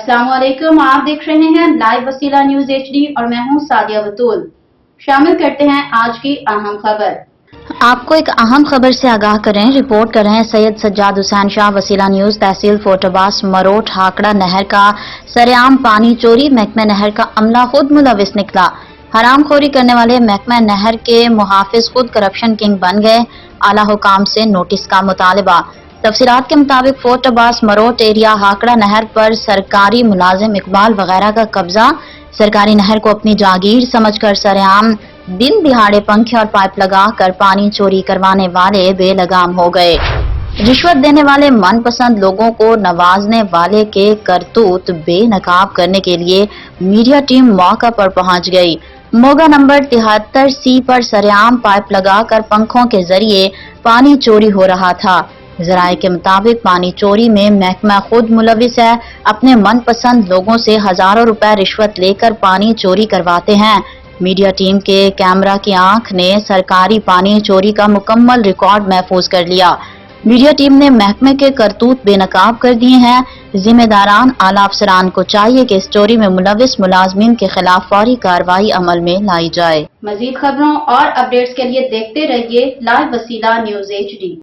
अस्सलाम वालेकुम, आप देख रहे हैं लाइव वसीला न्यूज HD और मैं हूं सादिया बतूल। शामिल करते हैं आज की अहम खबर। आपको एक अहम खबर से आगाह करें, रिपोर्ट कर रहे हैं सैयद सज्जाद हुसैन शाह। वसीला न्यूज। तहसील फोर्टबास मरोट हाकड़ा नहर का सरेआम पानी चोरी, महकमा नहर का अमला खुद मुलविस निकला। हरामखोरी करने वाले महकमा नहर के मुहाफिज खुद करप्शन किंग बन गए। आला हुकाम से नोटिस का मुतालबा। तफसीलात के मुताबिक फोर्टबास मरोट एरिया हाकड़ा नहर पर सरकारी मुलाजिम इकबाल वगैरह का कब्जा। सरकारी नहर को अपनी जागीर समझकर सरेआम दिन दिहाड़े पंखे और पाइप लगाकर पानी चोरी करवाने वाले बेलगाम हो गए। रिश्वत देने वाले मनपसंद लोगों को नवाजने वाले के करतूत बेनकाब करने के लिए मीडिया टीम मौका पर पहुंच गई। मोगा नंबर 73C पर सरेआम पाइप लगाकर पंखों के जरिए पानी चोरी हो रहा था। जराये के मुताबिक पानी चोरी में महकमा खुद मुलविस है। अपने मनपसंद लोगों से हजारों रुपए रिश्वत लेकर पानी चोरी करवाते हैं। मीडिया टीम के कैमरा की आंख ने सरकारी पानी चोरी का मुकम्मल रिकॉर्ड महफूज कर लिया। मीडिया टीम ने महकमे के करतूत बेनकाब कर दिए हैं। जिम्मेदारान आला अफसरान को चाहिए कि इस चोरी में मुलविस मुलाजमीन के खिलाफ फौरी कार्रवाई अमल में लाई जाए। मजीद खबरों और अपडेट्स के लिए देखते रहिए लाइव वसीला न्यूज HD।